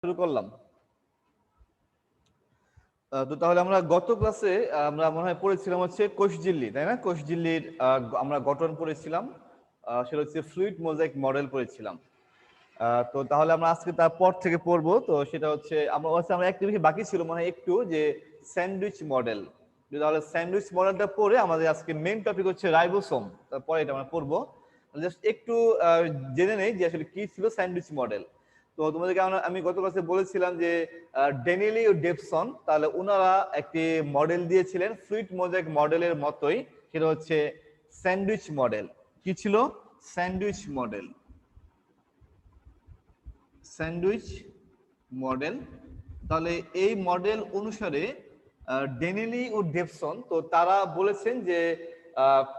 শুরু করলাম। তো তাহলে আমরা গত ক্লাসে আমরা মনে হয় পড়েছিলাম হচ্ছে কোষঝিল্লি, তাই না? কোষঝিল্লির আমরা গঠন পড়েছিলাম। সেটা হচ্ছে ফ্লুইড মোজাইক মডেল পড়েছিলাম। তো তাহলে আমরা আজকে তারপর থেকে পড়বো। তো সেটা হচ্ছে আমরা একটা বিষয় বাকি ছিল মনে হয় একটু, যে স্যান্ডউইচ মডেল। তাহলে স্যান্ডউইচ মডেলটা পড়ে আমাদের আজকে মেইন টপিক হচ্ছে রাইবোসোম। তারপরে এটা আমরা পড়বো। জাস্ট একটু জেনে নেই যে আসলে কি ছিল স্যান্ডউইচ মডেল। তো তোমাদেরকে আমি গত ক্লাসে বলেছিলাম যে ড্যানিয়েলি ও ডেভসন, তাহলে ওনারা একটি মডেল দিয়েছিলেন ফ্লুইড মোজাইক মডেলের মতোই। সেটা হচ্ছে স্যান্ডউইচ মডেল। কি ছিল? Sandwich model. Sandwich model. তাহলে এই মডেল অনুসারে ডেনেলি ও ডেভসন তো তারা বলেছেন যে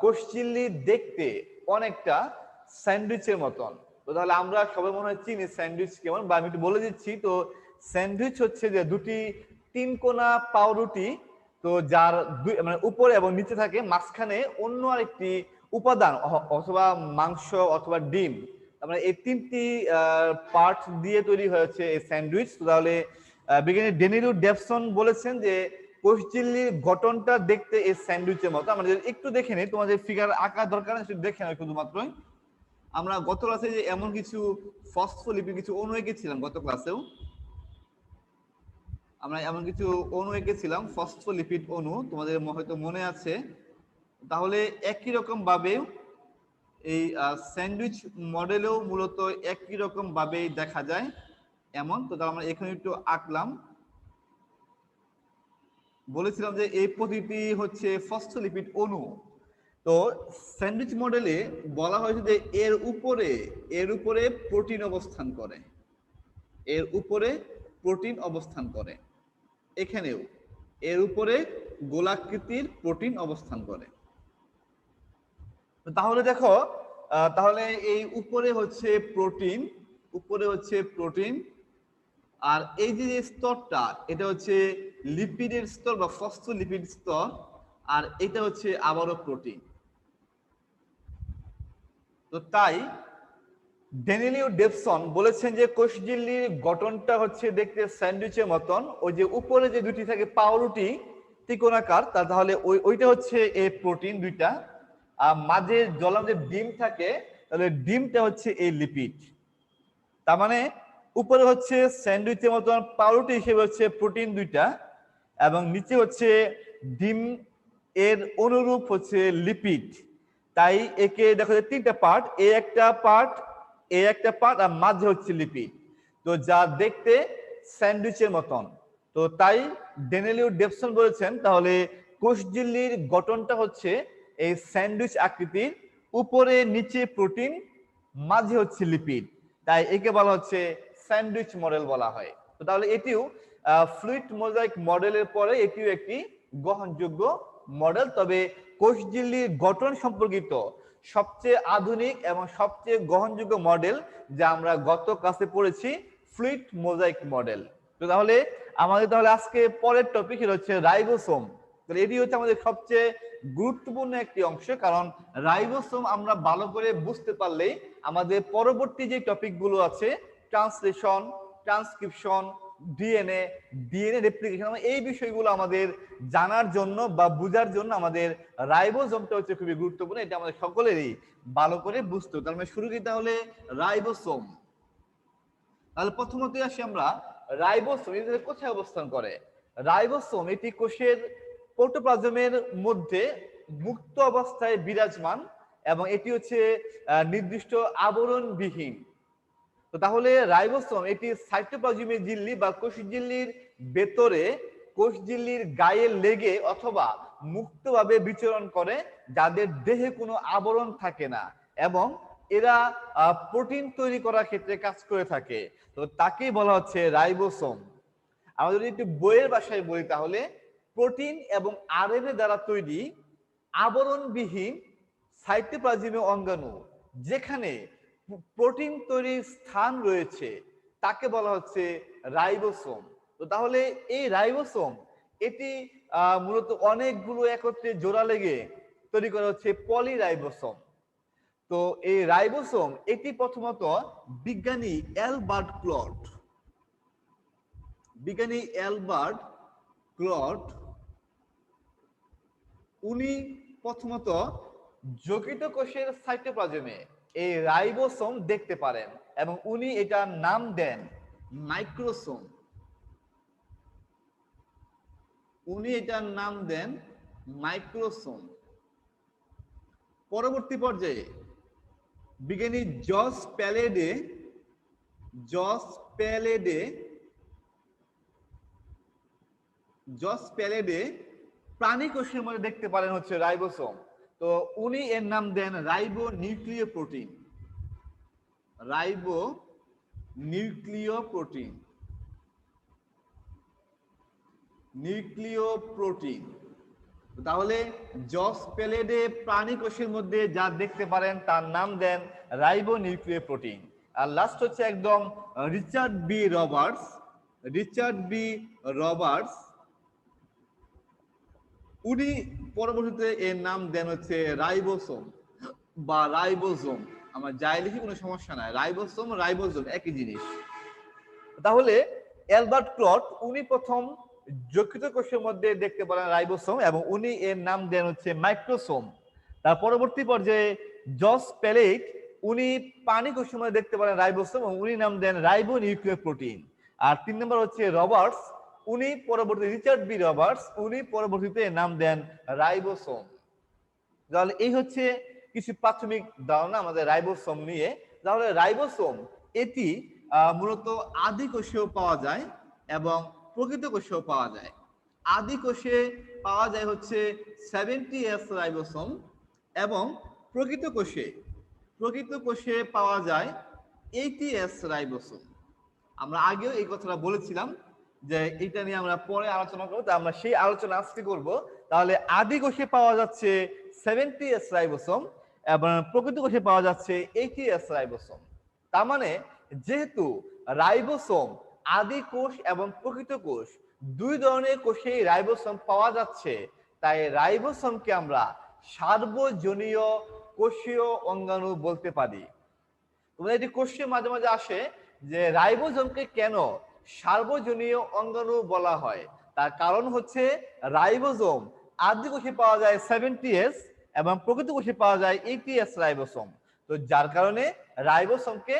কোষঝিল্লি দেখতে অনেকটা স্যান্ডউইচের মতন। তো তাহলে আমরা সবাই মনে হয় চিনি স্যান্ডউইচ কেমন, বা আমি একটু বলে দিচ্ছি। তো স্যান্ডউইচ হচ্ছে যে দুটি তিন কোনা পাউরুটি, তো যার মানে উপরে এবং নিচে থাকে, মাঝখানে অন্য আরেকটি উপাদান অথবা মাংস অথবা ডিম, মানে এই তিনটি পার্ট দিয়ে তৈরি হয়েছে এই স্যান্ডউইচ। তাহলে বিজ্ঞানী ডেনিলো ডেভসন বলেছেন যে কোষঝিল্লির গঠনটা দেখতে এই স্যান্ডউইচের মতো। আমরা একটু দেখে নিই, তোমাদের ফিগার আঁকা দরকার নেই, সেটা দেখে নেই শুধুমাত্রই। আমরা গত ক্লাসে যে এমন কিছু ফসফোলিপিড কিছু অণু এঁকেছিলাম, গত ক্লাসেও আমরা এমন কিছু অণু এঁকেছিলাম, ফসফোলিপিড অণু, তোমাদের হয়তো মনে আছে। তাহলে একই রকম ভাবে এই স্যান্ডউইচ মডেলেও মূলত একই রকম ভাবেই দেখা যায় এমন। তো আমরা এখানে একটু আঁকলাম। বলেছিলাম যে এই প্রতিটি হচ্ছে ফসফোলিপিড অণু। তো স্যান্ডউইচ মডেলে বলা হয়েছে যে এর উপরে প্রোটিন অবস্থান করে, এর উপরে প্রোটিন অবস্থান করে। এখানেও এর উপরে গোলাকৃতির প্রোটিন অবস্থান করে। তাহলে দেখো, তাহলে এই উপরে হচ্ছে প্রোটিন, উপরে হচ্ছে প্রোটিন, আর এই যে স্তরটা এটা হচ্ছে লিপিডের স্তর বা ফসফোলিপিড স্তর, আর এটা হচ্ছে আবারও প্রোটিন। তো তাই ড্যানিয়েলি ও ডেভসন বলেছেন যে কোষঝিল্লির গঠনটা হচ্ছে দেখতে স্যান্ডউইচের মতন। ওই যে উপরে যে দুটি থাকে পাউরুটি ত্রিকোণাকার, তাহলে ওইটা হচ্ছে এই প্রোটিন দুইটা, আর মাঝে জলাম যে ডিম থাকে, তাহলে ডিমটা হচ্ছে এই লিপিড। তার মানে উপরে হচ্ছে স্যান্ডউইচের মতন পাউরুটি হিসেবে হচ্ছে প্রোটিন দুইটা, এবং নিচে হচ্ছে ডিম এর অনুরূপ হচ্ছে লিপিড। তাই একে দেখো যে তিনটা পার্ট, এ একটা পার্ট আর মাঝে হচ্ছে লিপিড, তো যা দেখতে স্যান্ডউইচের মতন। তো তাই ড্যানিয়েলি ও ডেভসন বলেছেন তাহলে কোষঝিল্লির গঠনটা হচ্ছে এই স্যান্ডউইচ আকৃতির, উপরে নিচে প্রোটিন, মাঝে হচ্ছে লিপিড। তাই একে বলা হচ্ছে স্যান্ডউইচ মডেল বলা হয়। তো তাহলে এটিও ফ্লুইড মোজাইক মডেলের পরে এটিও একটি গ্রহণযোগ্য মডেল। তবে কোষঝিল্লির গঠন সম্পর্কিত সবচেয়ে আধুনিক এবং সবচেয়ে গ্রহণযোগ্য মডেল যা আমরা গত ক্লাসে পড়েছি, ফ্লুইড মোজাইক মডেল। তো তাহলে আমাদের আজকে পরের টপিক হচ্ছে রাইবোসোম। তাহলে এটি হচ্ছে আমাদের সবচেয়ে গুরুত্বপূর্ণ একটি অংশ, কারণ রাইবোসোম আমরা ভালো করে বুঝতে পারলেই আমাদের পরবর্তী যে টপিকগুলো আছে, ট্রান্সলেশন, ট্রান্সক্রিপশন, ডিএনএ রেপ্লিকেশন, এই বিষয়গুলো আমাদের জানার জন্য বা বোঝার জন্য আমাদের রাইবোসোমটা হচ্ছে খুবই গুরুত্বপূর্ণ। এটা আমাদের সকলেরই ভালো করে বুঝতে হবে। তার মানে শুরু করি তাহলে রাইবোসোম। তাহলে প্রথমত আসি আমরা রাইবোসোম এদের কোথায় অবস্থান করে। রাইবোসোম এটি কোষের প্রোটোপ্লাজমের মধ্যে মুক্ত অবস্থায় বিরাজমান, এবং এটি হচ্ছে নির্দিষ্ট আবরণবিহীন। তো তাহলে রাইবোসোম এটি সাইটোপ্লাজমের ঝিল্লি বা কোষঝিল্লির ভেতরে কোষঝিল্লির গায়ে লেগে অথবা মুক্তভাবে বিচরণ করে, যাদের দেহে কোনো আবরণ থাকে না, এবং এরা প্রোটিন তৈরি করার ক্ষেত্রে কাজ করে থাকে। তো তাকেই বলা হচ্ছে রাইবোসোম। আমরা যদি একটু বইয়ের ভাষায় বলি তাহলে প্রোটিন এবং আরএনএ দ্বারা তৈরি আবরণবিহীন সাইটোপ্লাজমীয় অঙ্গাণু যেখানে প্রোটিন তৈরির স্থান রয়েছে তাকে বলা হচ্ছে রাইবোসোম। তো তাহলে এই রাইবোসোম এটি মূলত অনেকগুলো একত্রে জোড়া লেগে তৈরি করা হচ্ছে পলিরাইবোসোম। তো এই রাইবোসোম এটি প্রথমত বিজ্ঞানী অ্যালবার্ট ক্লড বিজ্ঞানী অ্যালবার্ট ক্লড উনি প্রথমত যকৃত কোষের সাইটোপ্লাজমে এই রাইবোসোম দেখতে পারেন এবং উনি এটার নাম দেন মাইক্রোসোম। উনি এটার নাম দেন মাইক্রোসোম। পরবর্তী পর্যায়ে বিজ্ঞানী জস প্যালেডে প্রাণী কোষের মধ্যে দেখতে পারেন হচ্ছে রাইবোসোম। তো উনি এর নাম দেন রাইবো নিউক্লিয় প্রোটিন। রাইবো নিউক্লিয় প্রোটিন। তাহলে জস প্যালেডে প্রাণী কোষের মধ্যে যা দেখতে পারেন তার নাম দেন রাইবো নিউক্লিয় প্রোটিন। আর লাস্ট হচ্ছে একদম রিচার্ড বি রবার্টস উনি পরবর্তীতে এর নাম দেন হচ্ছে রাইবোসোম বা রাইবোজোম। আমরা যাই লিখি কোনো সমস্যা নাই, রাইবোজোম একই জিনিস। তাহলে অ্যালবার্ট ক্লড উনি প্রথম যকৃত কোষের মধ্যে দেখতে পারেন রাইবোসোম এবং উনি এর নাম দেন হচ্ছে মাইক্রোসোম। তার পরবর্তী পর্যায়ে জস প্যালেট উনি প্রাণী কোষের মধ্যে দেখতে পারেন রাইবোসোম এবং উনি নাম দেন রাইবো নিউক্লিয় প্রোটিন। আর 3 নম্বর হচ্ছে রবার্টস উনি পরবর্তী রিচার্ড বি রবার্টস উনি পরবর্তীতে নাম দেন রাইবোসোম। তাহলে এই হচ্ছে কিছু প্রাথমিক ধারণা আমাদের রাইবোসোম নিয়ে। তাহলে রাইবোসোম এটি মূলত আদি কোষেও পাওয়া যায় এবং প্রকৃত কোষেও পাওয়া যায়। আদি কোষে পাওয়া যায় হচ্ছে 70S রাইবোসোম এবং প্রকৃত কোষে পাওয়া যায় 80S রাইবোসোম। আমরা আগেও এই কথাটা বলেছিলাম যে এটা নিয়ে আমরা পরে আলোচনা করবো, তা আমরা সেই আলোচনা আজকে করব। তাহলে আদি কোষে পাওয়া যাচ্ছে 70S রাইবোসোম এবং প্রকৃত কোষে পাওয়া যাচ্ছে 80S রাইবোসোম। তার মানে যেহেতু রাইবোসোম আদি কোষ এবং প্রকৃত কোষ দুই ধরনের কোষেই রাইবোসোম পাওয়া যাচ্ছে, তাই রাইবোসোমকে আমরা সার্বজনীয় কোষীয় অঙ্গাণু বলতে পারি। তোমরা এটি কোশ্চেন মাঝে মাঝে আসে যে রাইবোসোমকে কেন সার্বজনীয় অঙ্গাণু বলা হয়। তার কারণ হচ্ছে রাইবোসোম আদি কোষে পাওয়া যায় 70S এবং প্রকৃত কোষে পাওয়া যায় 80S রাইবোসোম। তো যার কারণে রাইবোসোমকে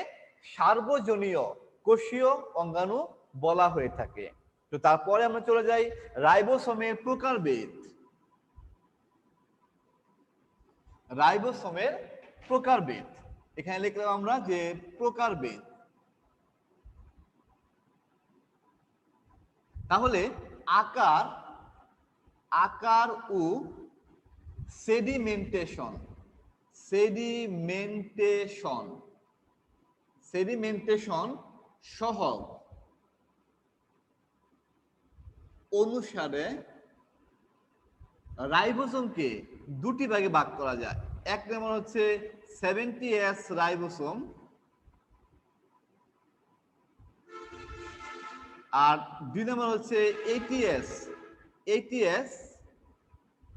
সার্বজনীয় কোষীয় অঙ্গাণু বলা হয়ে থাকে। তো তারপরে আমরা চলে যাই রাইবোসোমের প্রকারভেদ। রাইবোসোমের প্রকারভেদ এখানে লিখলাম আমরা যে প্রকারভেদ। তাহলে আকার ও সেডিমেন্টেশন সহ অনুসারে রাইবোসোমকে দুটি ভাগে ভাগ করা যায়। এক নম্বর হচ্ছে 70S রাইবোসোম আর 2 নম্বর হচ্ছে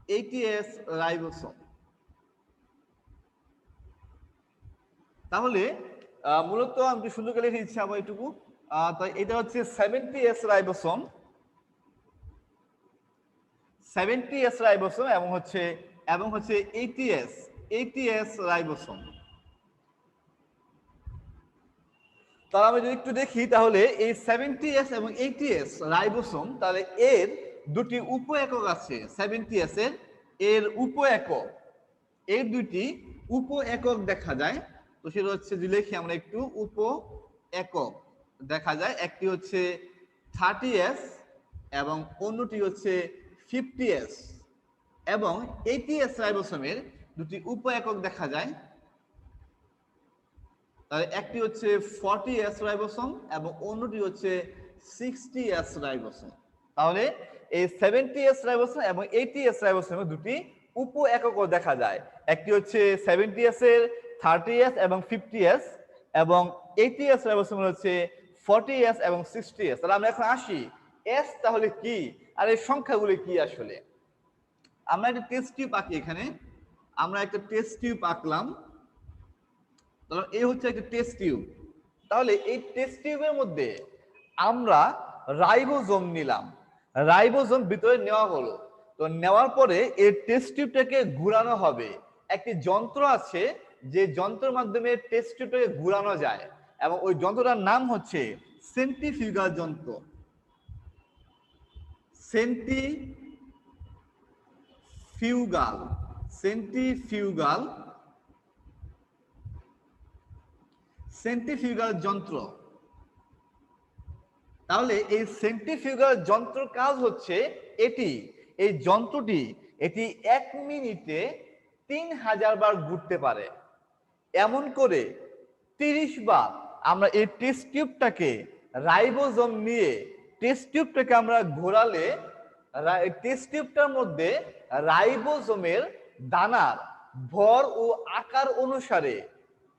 80S রাইবোসোম। তাহলে মূলত আমি সুন্দর করে লিখে দিচ্ছি আবার এটুকু। তো এটা হচ্ছে 70S রাইবোসোম এবং হচ্ছে 80S রাইবোসোম। তাহলে আমরা যদি একটু দেখি তাহলে এই 70S এবং 80S রাইবোসোম তাহলে এর দুটি উপ একক আছে। 70S এর দুটি উপ একক দেখা যায়। তো সেটা হচ্ছে যদি লিখি আমরা একটু উপ একক দেখা যায়, একটি হচ্ছে 30S এবং অন্যটি হচ্ছে 50S এবং 80S রাইবোসোমের দুটি উপ একক দেখা যায়। তাহলে একটি হচ্ছে 40S রাইবোসোম এবং অন্যটি হচ্ছে 60S রাইবোসোম। তাহলে এই 70S রাইবোসোম এবং 80S রাইবোসোমের দুটি উপ এককও দেখা যায়। একটি হচ্ছে 70S এর 30S এবং 50S এবং 80S রাইবোসোমের হচ্ছে 40S এবং 60S। তাহলে আমরা এখন আসি S তাহলে কি আর এই সংখ্যাগুলি কি আসলে। আমরা একটা টেস্ট টিউব আঁকি, এখানে আমরা একটা টেস্ট টিউব আঁকলাম। তাহলে এই হচ্ছে একটা টেস্ট টিউব। তাহলে এই টেস্ট টিউবের মধ্যে আমরা রাইবোজোম নিলাম, রাইবোজোম ভিতরে নেওয়া হলো। তো নেওয়ার পরে এই টেস্ট টিউবটাকে ঘুরানো হবে। একটি যন্ত্র আছে যে যন্ত্রের মাধ্যমে টেস্ট টিউবটাকে ঘুরানো যায়, এবং ওই যন্ত্রটার নাম হচ্ছে সেন্ট্রিফিউগাল যন্ত্র। সেন্ট্রিফিউগাল, সেন্ট্রিফিউগাল, সেন্ট্রিফিউগাল যন্ত্র। তাহলে এই সেন্ট্রিফিউগাল যন্ত্রের কাজ হচ্ছে এটি, এই যন্ত্রটি এটি 1 মিনিটে 3000 বার ঘুরতে পারে। এমন করে 30 বার আমরা এই টেস্ট টিউবটাকে রাইবোজোম নিয়ে টেস্ট টিউবটাকে আমরা ঘোরালে টেস্ট টিউবটার মধ্যে রাইবোজোমের দানার ভর ও আকার অনুসারে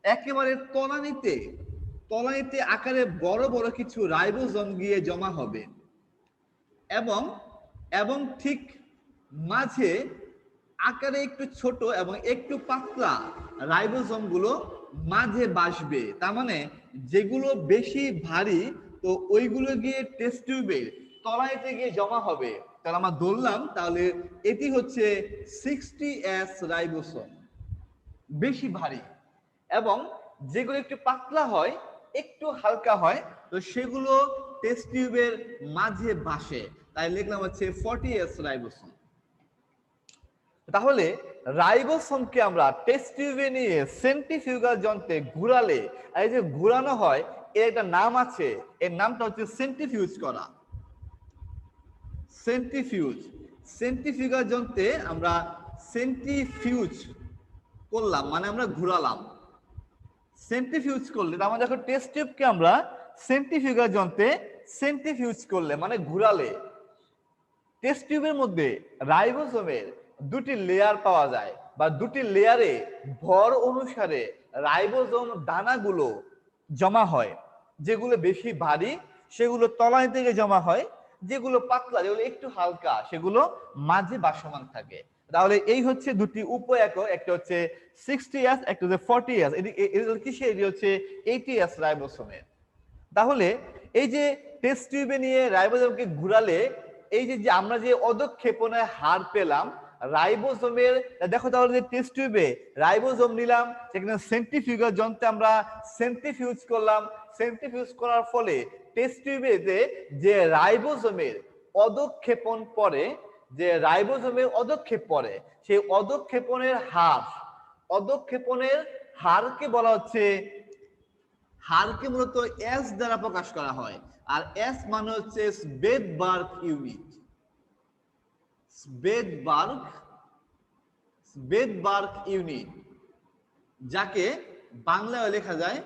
একেবারে তলানিতে আকারে বড় বড় কিছু রাইবোজোম গিয়ে জমা হবে, এবং ঠিক মাঝে আকারে একটু ছোট এবং একটু পাতলা রাইবোজোম গুলো মাঝে বাসবে। তার মানে যেগুলো বেশি ভারী তো ওইগুলো গিয়ে টেস্ট টিউবের তলানিতে গিয়ে জমা হবে। তাহলে আমরা ধরলাম তাহলে এটি হচ্ছে 60S রাইবোজোম, বেশি ভারী। এবং যেগুলো একটু পাতলা হয়, একটু হালকা হয়, তো সেগুলো টেস্ট টিউবের মাঝে বাসে, তাই লিখলাম হচ্ছে 40S রাইবোজোম। তাহলে রাইবোসোমকে আমরা টেস্ট টিউবে নিয়ে সেন্ট্রিফিউগাল যন্ত্রে ঘুরালে, এই যে ঘুরানো হয় এর একটা নাম আছে, এর নামটা হচ্ছে সেন্ট্রিফিউজ করা। সেন্ট্রিফিউগাল যন্ত্রে আমরা সেন্ট্রিফিউজ করলাম মানে আমরা ঘুরালাম। সেন্ট্রিফিউজ করলে আমরা যখন টেস্ট টিউবকে আমরা সেন্ট্রিফিউগাল যন্ত্রে সেন্ট্রিফিউজ করলে মানে ঘুরালে, টেস্ট টিউবের মধ্যে রাইবোজোমের দুটি লেয়ার পাওয়া যায়, বা দুটি লেয়ারে ভর অনুসারে রাইবোজোম দানাগুলো জমা হয়। যেগুলো বেশি ভারী সেগুলো তলানি থেকে জমা হয়, যেগুলো পাতলা, যেগুলো একটু হালকা, সেগুলো মাঝে বাসমান থাকে। তাহলে এই হচ্ছে দুটি উপ-একক, একটা হচ্ছে 60S, একটা হচ্ছে 40S। এটি হচ্ছে 80S রাইবোজোমের। তাহলে এই যে টেস্ট টিউবে নিয়ে রাইবোজোমকে ঘুরালে এই যে আমরা যে অধঃক্ষেপণের হার পেলাম রাইবোজোমের, দেখো তাহলে যে টেস্ট টিউবে রাইবোজোম নিলাম, সেখানে সেন্ট্রিফিউগাল যন্ত্রে আমরা সেন্ট্রিফিউজ করলাম। সেন্ট্রিফিউজ করার ফলে টেস্ট টিউবে যে রাইবোজোমের অধঃক্ষেপণ পড়ে, যে রাইবোজোমের অধঃক্ষেপ পড়ে, সেই অধঃক্ষেপণের হারকে বলা হচ্ছে, হারকে মূলত এস দ্বারা প্রকাশ করা হয়। আর এস মানে হচ্ছে স্বেদবার্গ ইউনিট। স্বেদবার্গ ইউনিট, যাকে বাংলায় লেখা যায়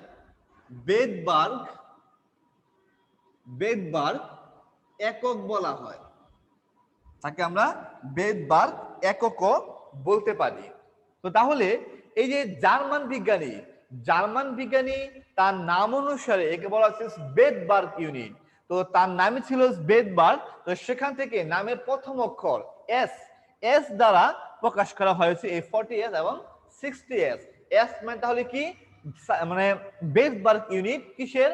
বেদবার্গ একক বলা হয়, তাকে আমরা বেদবার্গ একক বলতে পারি। তো তাহলে এই যে জার্মান বিজ্ঞানী তার নাম অনুসারে একে বলা হচ্ছে স্বেদবার্গ ইউনিট। তো তার নামই ছিল স্বেদবার্গ, তো সেখান থেকে নামের প্রথম অক্ষর এস দ্বারা প্রকাশ করা হয়েছে এই 40S এবং 60S। এস মানে তাহলে কি, মানে স্বেদবার্গ ইউনিট কিসের,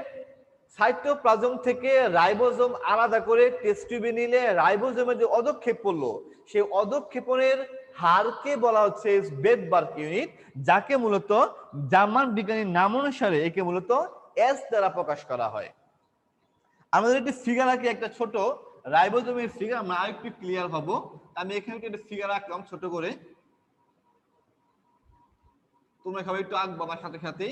সাইটোপ্লাজম থেকে রাইবোজোম আলাদা করে টেস্ট টিউবে নিলে রাইবোজোমের যে অধঃক্ষেপ পড়লো, সেই অধঃক্ষেপণের হারকে বলা হচ্ছে স্বেদবার্গ ইউনিট, যাকে মূলত জার্মান বিজ্ঞানীর নাম অনুসারে একে মূলত এস দ্বারা প্রকাশ করা হয়। আমাদের একটি ফিগার আঁকি, একটা ছোট রাইবোজোমের ফিগার, আমরা আরেকটু ক্লিয়ার হব। আমি এখানে একটা ফিগার আঁকলাম ছোট করে, তোমরা সবাই একটু আঁকবো আমার সাথে সাথে।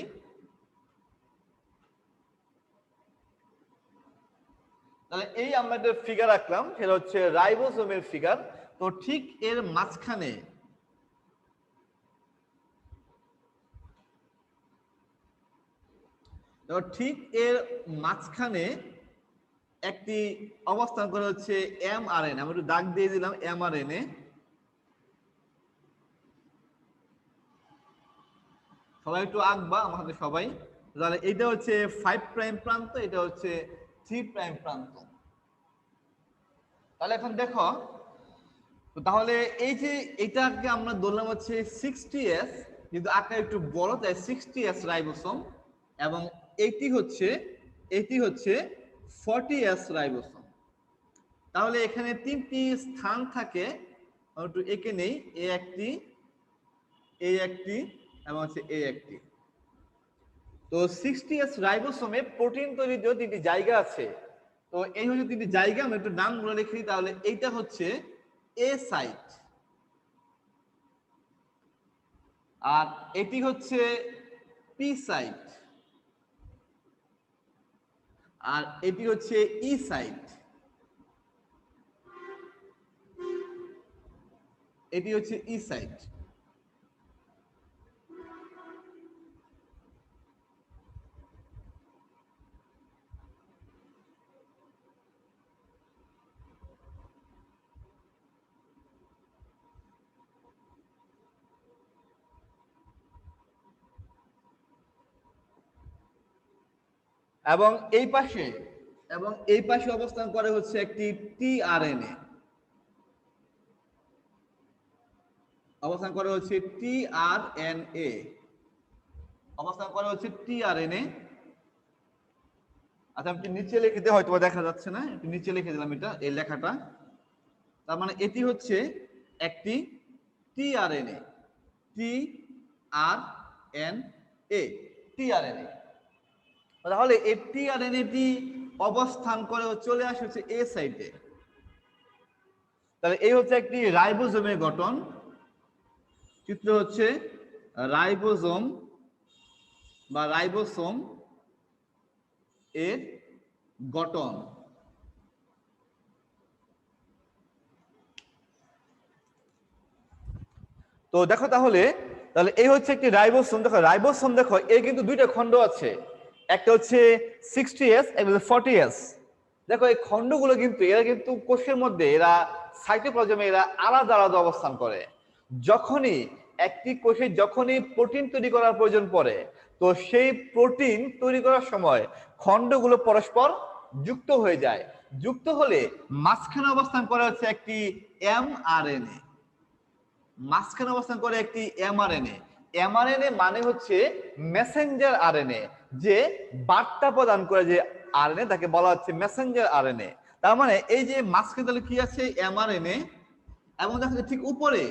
তাহলে এই আমরা একটা ফিগার আঁকলাম, সেটা হচ্ছে রাইবোজোমের ফিগার। তো ঠিক এর মাঝখানে একটি অবস্থান করে হচ্ছে mRNA। আমরা একটু দাগ দিয়ে দিলাম mRNA। সবাই একটু আঁকবা আমার সাথে সবাই। তাহলে এটা হচ্ছে 5 প্রাইম প্রান্ত, এটা হচ্ছে 3 প্রাইম প্রান্ত। তাহলে এখন দেখো, তো তাহলে এই যে এটাকে আমরা ধরলাম হচ্ছে 60S, কিন্তু আকার একটু বড়, তাই 60S রাইবোসোম, এবং এটি হচ্ছে 40S রাইবোসোম। তাহলে এখানে তিনটি স্থান থাকে, একটু এঁকে নেই, এ একটি, এই একটি এবং হচ্ছে এই একটি। তো 60S রাইবোসোমে প্রোটিন তৈরির জন্য তিনটি জায়গা আছে। তো এই হচ্ছে তিনটি জায়গা, আমরা একটু নামগুলো লিখে দিই। তাহলে এইটা হচ্ছে এ সাইট, আর এটি হচ্ছে পি সাইট, আর এটি হচ্ছে ই সাইট, এটি হচ্ছে ই সাইট। এবং এই পাশে অবস্থান করে হচ্ছে একটি টিআরএনএ, অবস্থান করে হচ্ছে টিআরএনএ, অবস্থান করে হচ্ছে টিআরএনএ। আচ্ছা, আমি নিচে লিখে দিই, হয়তো দেখা যাচ্ছে না, একটু নিচে লিখে দিলাম এটা, এই লেখাটা। তার মানে এটি হচ্ছে একটি টিআরএনএ, টিআরএনএ, টিআরএনএ। তাহলে এই টিআরএনএটি অবস্থান করে চলে আসে হচ্ছে এ সাইটে। তাহলে এই হচ্ছে একটি রাইবোজোমের গঠন। চিত্র হচ্ছে রাইবোজোম বা রাইবোসোম এর গঠন। তো দেখো তাহলে এই হচ্ছে একটি রাইবোসোম। দেখো রাইবোসোম, দেখো এর কিন্তু দুইটা খণ্ড আছে, একটা হচ্ছে 60S, একটা হচ্ছে 40S। দেখো এই খণ্ডগুলো কিন্তু এরা কিন্তু কোষের মধ্যে, এরা সাইটোপ্লাজমে এরা আলাদা আলাদা অবস্থান করে। যখনই একটি কোষে যখনই প্রোটিন তৈরি করার প্রয়োজন পড়ে, তো সেই প্রোটিন তৈরি করার সময় খণ্ডগুলো পরস্পর যুক্ত হয়ে যায়। যুক্ত হলে মাঝখানে অবস্থান করে হচ্ছে একটি এমআরএনএ, মাঝখানে অবস্থান করে একটি এমআরএনএ। এমআরএনএ মানে হচ্ছে মেসেঞ্জার আরএনএ, যে বার্তা প্রদান করে যে আরএনএ, তাকে বলা হচ্ছে মেসেঞ্জার আরএনএ। তার মানে এই যে মাঝখানে তাহলে কি আছে, এমআরএনএ। এবং দেখো ঠিক উপরে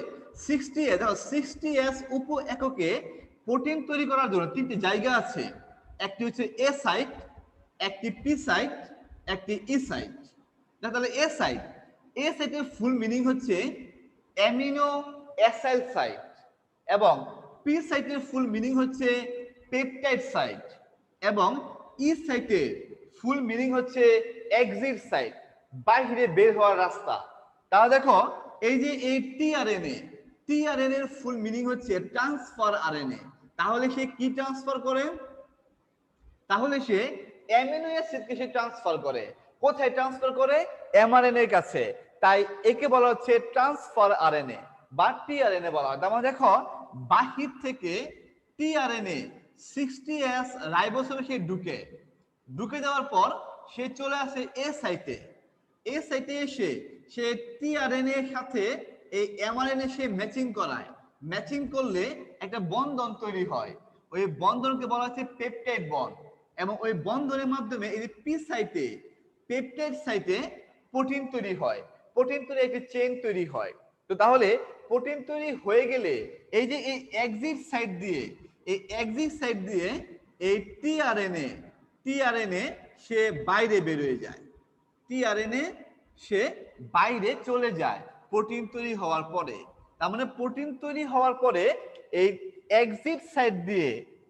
60S, দেখো 60S উপ এককে প্রোটিন তৈরি করার জন্য তিনটি জায়গা আছে, একটি হচ্ছে এ সাইট, একটি পি সাইট, একটি ই সাইট। তাহলে এ সাইটের ফুল মিনিং হচ্ছে অ্যামিনো অ্যাসাইল সাইট, এবং পি সাইটের ফুল মিনিং হচ্ছে পেপটাইড সাইট, এবং ই সাইটের ফুল মিনিং হচ্ছে এক্সিট সাইট, বাইরে বের হওয়ার রাস্তা। তাহলে দেখো এই যে এই টিআরএনএ এর ফুল মিনিং হচ্ছে ট্রান্সফার আরএনএ। তাহলে সে কি ট্রান্সফার করে? তাহলে সে অ্যামিনো অ্যাসিডকে সে ট্রান্সফার করে। কোথায় ট্রান্সফার করে? এমআরএনএ এর কাছে। তাই একে বলা হচ্ছে ট্রান্সফার আরএনএ বা টিআরএনএ বলা হয়। তার মানে দেখো বাহির থেকে টিআরএনএ 60S রাইবোসোমে সে ঢুকে যাওয়ার পর সে চলে আসে এ সাইটে। এ সাইটে এসে সে টিআরএনএ এর সাথে এই এমআরএনএ সে ম্যাচিং করায়। ম্যাচিং করলে একটা বন্ধন তৈরি হয়, ওই বন্ধনকে বলা হচ্ছে পেপটাইড বন্ড। এবং ওই বন্ধনের মাধ্যমে এই যে পি সাইটে, পেপটাইড সাইটে প্রোটিন তৈরি হয়। প্রোটিন তৈরি একটি চেইন তৈরি হয়। তো তাহলে প্রোটিন তৈরি হয়ে গেলে এই যে এই এক্সিট সাইট দিয়ে এই টিআরএনএ সে বাইরে বের হয়ে যায়। টিআরএনএ সে বাইরে চলে যায় প্রোটিন তৈরি হওয়ার পরে। তার মানে প্রোটিন তৈরি হওয়ার পরে এই এক্সিট সাইট দিয়ে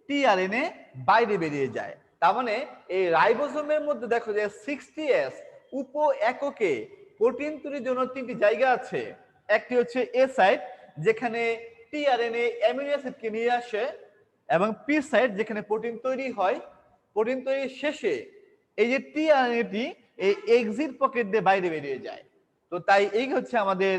টিআরএনএ বাইরে বেরিয়ে যায়। তার মানে এই রাইবোসোমের মধ্যে দেখো যে 60S উপ এককে প্রোটিন তৈরির জন্য তিনটি জায়গা আছে। একটি হচ্ছে এ সাইট, যেখানে টিআরএনএ অ্যামিনো অ্যাসিডকে নিয়ে আসে, এবং পি সাইট যেখানে প্রোটিন তৈরি হয়। প্রোটিন তৈরির শেষে এই যে টিআরএনএটি এই এক্সিট পকেট দিয়ে বাইরে বেরিয়ে যায়। তো তাই এই হচ্ছে আমাদের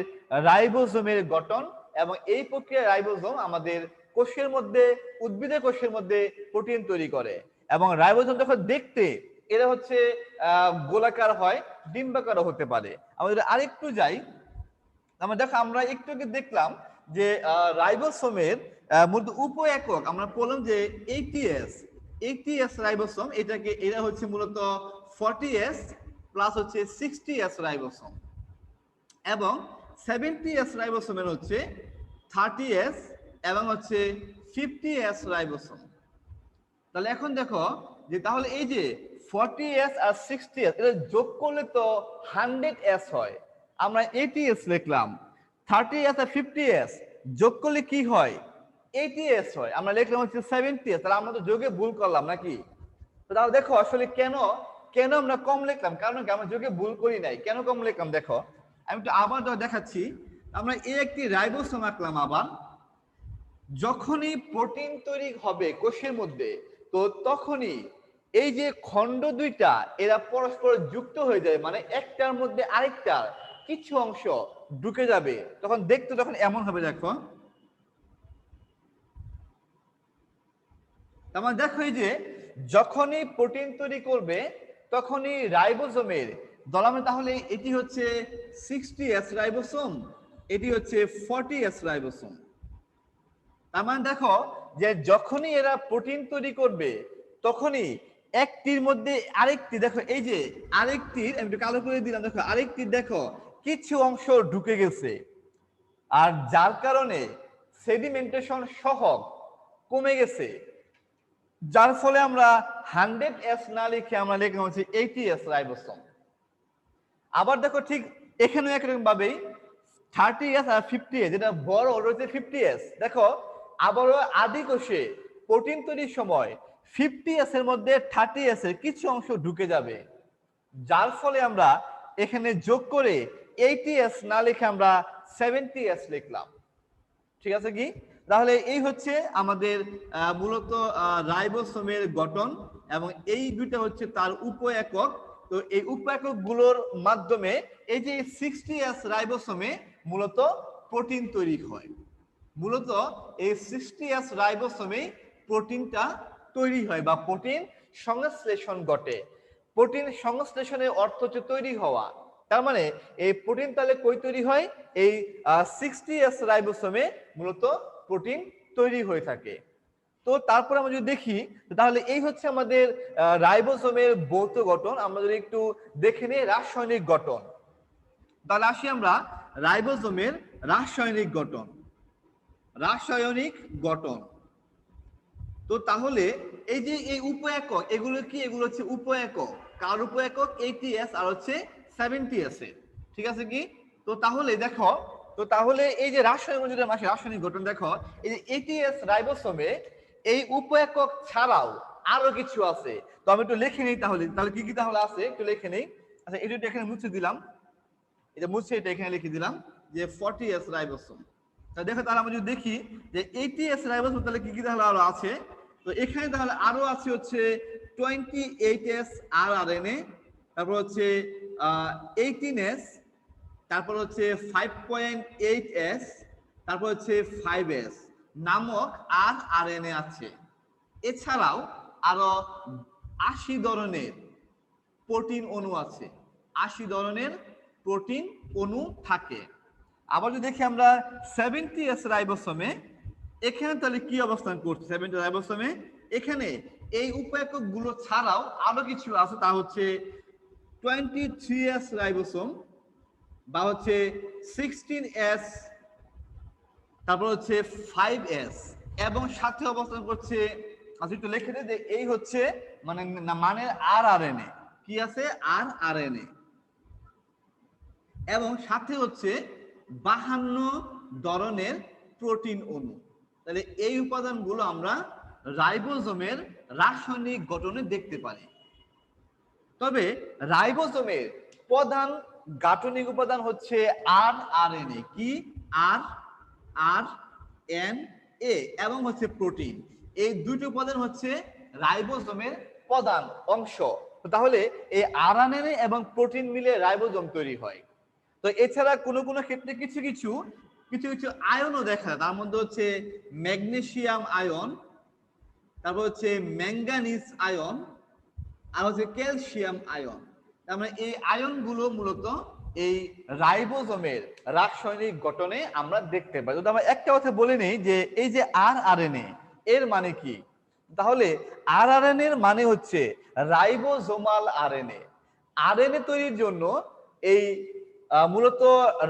রাইবোসোমের গঠন, এবং এই প্রক্রিয়া রাইবোসোম আমাদের কোষের মধ্যে, উদ্ভিদের কোষের মধ্যে প্রোটিন তৈরি করে। এবং রাইবোসোম যখন দেখতে এরা হচ্ছে গোলাকার হয়, ডিম্বাকারও হতে পারে। আমাদের আরেকটু যাই, আমরা দেখো আমরা একটু আগে দেখলাম যে রাইবোসোমের মূলত উপ একক আমরা বললাম যে 80S রাইবোসোম, এরা হচ্ছে মূলত 40S প্লাস হচ্ছে 60s রাইবোসোম এবং 70s রাইবোসোমের হচ্ছে 30s এবং হচ্ছে 50s রাইবোসোম। তাহলে এখন দেখো যে তাহলে এই যে 40s আর 60s এটা যোগ করলে তো 100s হয়, আমরা 80s লিখলাম। 30s আর 50s যোগ করলে কি হয়? 80s হয়, আমরা লিখলাম হচ্ছে 70s। তাহলে আমরা তো যোগে ভুল করলাম নাকি? তাহলে দেখো আসলে কেন কেন আমরা কম লিখলাম, কারণ কি আমরা যোগে ভুল করি নাই, কেন কম লিখলাম দেখো আমি একটু আবার দেখাচ্ছি। আমরা এই একটি রাইবোসোম আঁকলাম, আবার যখনই প্রোটিন তৈরি হবে কোষের মধ্যে তো তখনই এই যে খণ্ড দুইটা এরা পরস্পর যুক্ত হয়ে যায়, মানে একটার মধ্যে আরেকটার কিছু অংশ ঢুকে যাবে, তখন দেখতে তখন এমন হবে। দেখো তার দেখো এই যে যখনই প্রোটিন তৈরি করবে তখনই রাইবোসোমের দলামে, তাহলে এটি হচ্ছে 60s রাইবোসোম, এটি হচ্ছে 40s রাইবোসোম। তার মানে দেখো যে যখনই এরা প্রোটিন তৈরি করবে তখনই একটির মধ্যে আরেকটি, দেখো এই যে আরেকটির আমি একটু কালো করে দিলাম, দেখো আরেকটির দেখো কিছু অংশ ঢুকে গেছে, আর যার কারণে সেডিমেন্টেশন সহগ কমে গেছে, যার ফলে আমরা 100s না লিখে আমরা লিখলাম হচ্ছে 80s রাইবোসোম। আবার দেখো ঠিক এখানেও একরকম ভাবেই 30s আর 50s, যেটা বড় রয়েছে 50s, দেখো আবারও আদি কোষে প্রোটিন তৈরির সময় 50s এর মধ্যে 30s এর কিছু অংশ ঢুকে যাবে, যার ফলে আমরা এখানে যোগ করে 80s না লিখে আমরা 70s লিখলাম। ঠিক আছে কি? তাহলে এই হচ্ছে আমাদের মূলত রাইবোসোমের গঠন, এবং এই দুইটা হচ্ছে তার উপ একক। তো এই উপ একক গুলোর মাধ্যমে এই যে 60s রাইবোসোমে মূলত প্রোটিন তৈরি হয়, মূলত এই 60s রাইবোসোমে প্রোটিনটা তৈরি হয় বা প্রোটিন সংশ্লেষণ ঘটে। প্রোটিন সংশ্লেষণের অর্থ হচ্ছে তৈরি হওয়া, তার মানে এই প্রোটিন তাহলে কই তৈরি হয়? এই 60s রাইবোসোমে মূলত প্রোটিন তৈরি হয়ে থাকে। তো তারপরে আমরা যদি দেখি তাহলে এই হচ্ছে আমাদের রাইবোসোমের ভৌত গঠন। আমরা যদি একটু দেখে নিই রাসায়নিক গঠন, তাহলে আসি আমরা রাইবোসোমের রাসায়নিক গঠন। রাসায়নিক গঠন, তো তাহলে এই যে এই উপ একক এগুলো কি? এগুলো হচ্ছে উপ একক। কার উপ একক? 80s আর হচ্ছে 70s এর। ঠিক আছে কি? তো তাহলে দেখো, তো তাহলে এই যে রাসায়নিক গঠন দেখো, এই যে 80s রাইবোসোমে এই উপ একক ছাড়াও আরো কিছু আছে। তো আমি একটু লিখে নিই, তাহলে তাহলে কি কি তাহলে আছে একটু লিখে নেই। আচ্ছা এটা এখানে মুছে দিলাম, এটা মুছে এটা এখানে লিখে দিলাম যে 40s রাইবোসোম। তা দেখো তাহলে আমরা যদি দেখি যে 80s রাইবোসোম তাহলে কি কি তাহলে আরো আছে। তো এখানে তাহলে আরো আছে হচ্ছে 28s rRNA, তারপর হচ্ছে 18s, তারপর হচ্ছে 5.8s, তারপর হচ্ছে 5s নামক rRNA আছে। এছাড়াও আরো 80 ধরনের প্রোটিন অণু আছে, 80 ধরনের প্রোটিন অণু থাকে। আবার যদি দেখি আমরা 70s রাইবোসোমে, এখানে তাহলে কি অবস্থান করছে 70 রাইবোসোমে? এখানে এই উপ একক গুলো ছাড়াও আরো কিছু আছে, তা হচ্ছে 23s রাইবোসোম বা হচ্ছে 16s, তারপর হচ্ছে 5s, এবং সাথে অবস্থান করছে, আচ্ছা একটু লিখে দেয় যে এই হচ্ছে মানে rRNA কি আছে? rRNA, এবং সাথে হচ্ছে 52 ধরনের প্রোটিন অণু। তাহলে এই উপাদানগুলো আমরা রাইবোসোমের রাসায়নিক গঠনে দেখতে পারি। তবে রাইবোসোমের প্রধান গাঠনিক উপাদান হচ্ছে rRNA, কি? rRNA এবং হচ্ছে প্রোটিন, এই দুটো উপাদান হচ্ছে রাইবোসোমের প্রধান অংশ। তাহলে এই rRNA এবং প্রোটিন মিলে রাইবোসোম তৈরি হয়। তো এছাড়া কোনো কোনো ক্ষেত্রে কিছু কিছু আয়নও দেখা যায়, তার মধ্যে হচ্ছে ম্যাগনেসিয়াম আয়ন, তারপর হচ্ছে ম্যাঙ্গানিজ আয়ন, আর হচ্ছে ক্যালসিয়াম আয়ন। তার মানে এই আয়নগুলো মূলত এই রাইবোসোমের রাসায়নিক গঠনে আমরা দেখতে পাই। যদি আমরা একটা কথা বলে নেই যে এই যে rRNA এর মানে কি, তাহলে rRNA এর মানে হচ্ছে রাইবোসোমাল আরএনএ। আরএনএ তৈরির জন্য এই মূলত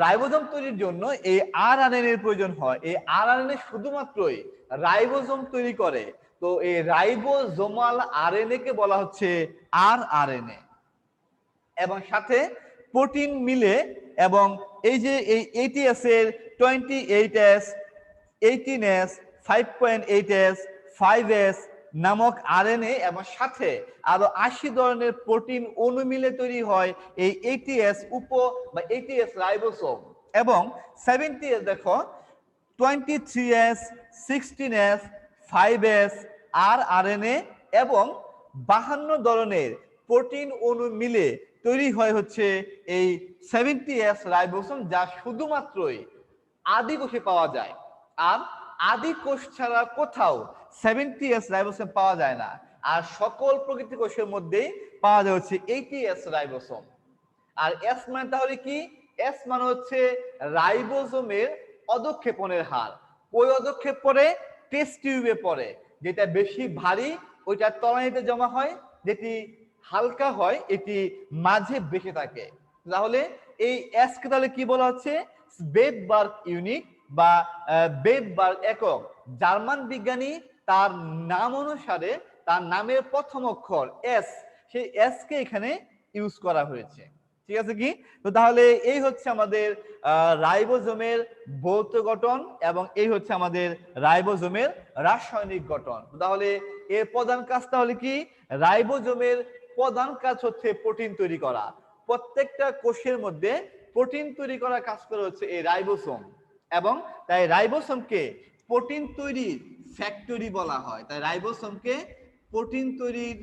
রাইবোজোম তৈরির জন্য এই আরএনএ এর প্রয়োজন হয়। এই আরএনএ শুধুমাত্রই রাইবোজোম তৈরি করে। তো এই রাইবোজোমাল আরএনএ কে বলা হচ্ছে আরআরএনএ। এবং সাথে প্রোটিন মিলে এবং এই যে এই এটিএস এর 28S 18S 5.8S 5S নামক আরএনএ এবং সাথে আরো 80 ধরনের প্রোটিন অণু মিলে তৈরি হয় এই এটিএস বা এটিএস রাইবোসোম। এবং 70S দেখো 23S 16S 5S আরআরএনএ এবং 52 ধরনের প্রোটিন অণু মিলে তৈরি হয় হচ্ছে এই 70S রাইবোসোম, যা শুধুমাত্রই আদি কোষে পাওয়া যায়। আর আদি কোষ ছাড়া কোথাও 70S রাইবোসোম পাওয়া যায় না। আর সকল প্রকৃতি কোষের মধ্যেই পাওয়া যায় হচ্ছে 80S রাইবোসোম। আর এস মানে তাহলে কি? এস মানে হচ্ছে রাইবোজোমের অধঃক্ষেপণের হার। ওই অধঃক্ষেপ পরে টেস্ট টিউবে পড়ে, যেটা বেশি ভারী ওইটা তলানিতে জমা হয়, যেটি হালকা হয় এটি মাঝে বেঁকে থাকে। তাহলে এই এস কে তাহলে কি বলা হচ্ছে? বেডবার্গ ইউনিট বা বেডবার্গ একক। জার্মান বিজ্ঞানী তার নাম অনুসারে তার নামের প্রথম অক্ষর এস, সেই এস কে এখানে ইউজ করা হয়েছে। ঠিক আছে কি? তো তাহলে এই হচ্ছে আমাদের রাইবোজোমের ভৌত গঠন এবং এই হচ্ছে আমাদের রাইবোজোমের রাসায়নিক গঠন। তাহলে এর প্রধান কাজ তাহলে কি? রাইবোজোমের প্রধান কাজ হচ্ছে প্রোটিন তৈরি করা। প্রত্যেকটা কোষের মধ্যে প্রোটিন তৈরি করার কাজ করে হচ্ছে এই রাইবোসোম। এবং তাই রাইবোসোমকে প্রোটিন তৈরির ফ্যাক্টরি বলা হয়। তাই রাইবোসোমকে প্রোটিন তৈরির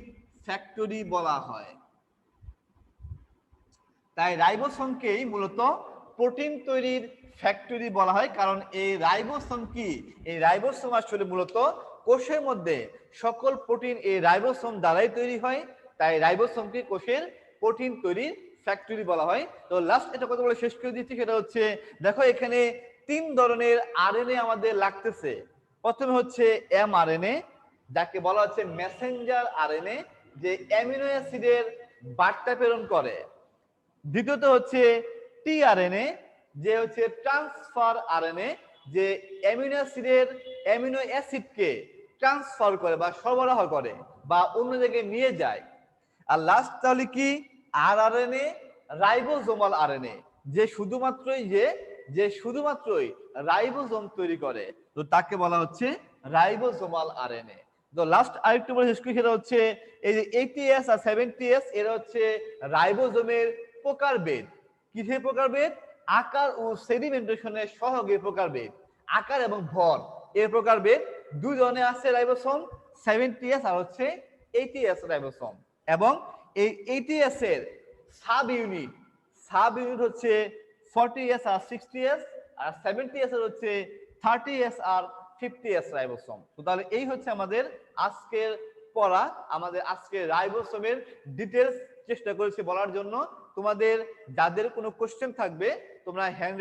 ফ্যাক্টরি বলা হয়। তাই রাইবোসোমকেই মূলত প্রোটিন তৈরির ফ্যাক্টরি বলা হয়। কারণ এই রাইবোসোম কি? এই রাইবোসোম আসলে মূলত কোষের মধ্যে সকল প্রোটিন এই রাইবোসোম দ্বারাই তৈরি হয়। তাই রাইবোসোমকে কোষের প্রোটিন তৈরির ফ্যাক্টরি বলা হয়। তো লাস্ট এটা কথা বলে শেষ করে দিচ্ছি, সেটা হচ্ছে দেখো এখানে 3 ধরনের আরএনএ আমাদের লাগতেছে। প্রথমে হচ্ছে এমআরএনএ, যাকে বলা হচ্ছে মেসেঞ্জার আরএনএ, যে অ্যামিনো অ্যাসিডের বার্তা প্রেরণ করে। দ্বিতীয়ত হচ্ছে টিআরএনএ, যে হচ্ছে ট্রান্সফার আরএনএ, যে অ্যামিনো অ্যাসিডকে ট্রান্সফার করে বা সরবরাহ করে বা অন্য জায়গায় নিয়ে যায়। আর লাস্ট তাহলে কি? আরআরএনএ, রাইবোজোমাল আরএনএ, যে শুধুমাত্রই রাইবোজোম তৈরি করে। তো তাকে বলা হচ্ছে রাইবোজোমাল আরএনএ। তো লাস্ট আরেকটু বলে শেষ করি, সেটা হচ্ছে এই যে 80S আর 70S এরা হচ্ছে রাইবোজোমের প্রকারভেদ। কিসের প্রকারভেদ? আকার ও সেডিমেন্টেশনের সহগে প্রকারভেদ। আকার এবং ভর এর প্রকারভেদ দুই ধরনের আছে রাইবোসোম, 70S আর হচ্ছে 80S রাইবোসোম। এবং এই 80S এর সাব ইউনিট হচ্ছে 40S আর 60S, আর 70S এর হচ্ছে 30S আর 50S রাইবোসোম। তো তাহলে এই হচ্ছে আমাদের আজকের পড়া, আমাদের আজকের রাইবোসোমের ডিটেলস চেষ্টা করেছি বলার জন্য। তোমাদের যাদের কোনো কোশ্চেন থাকবে তোমরা হ্যান্ড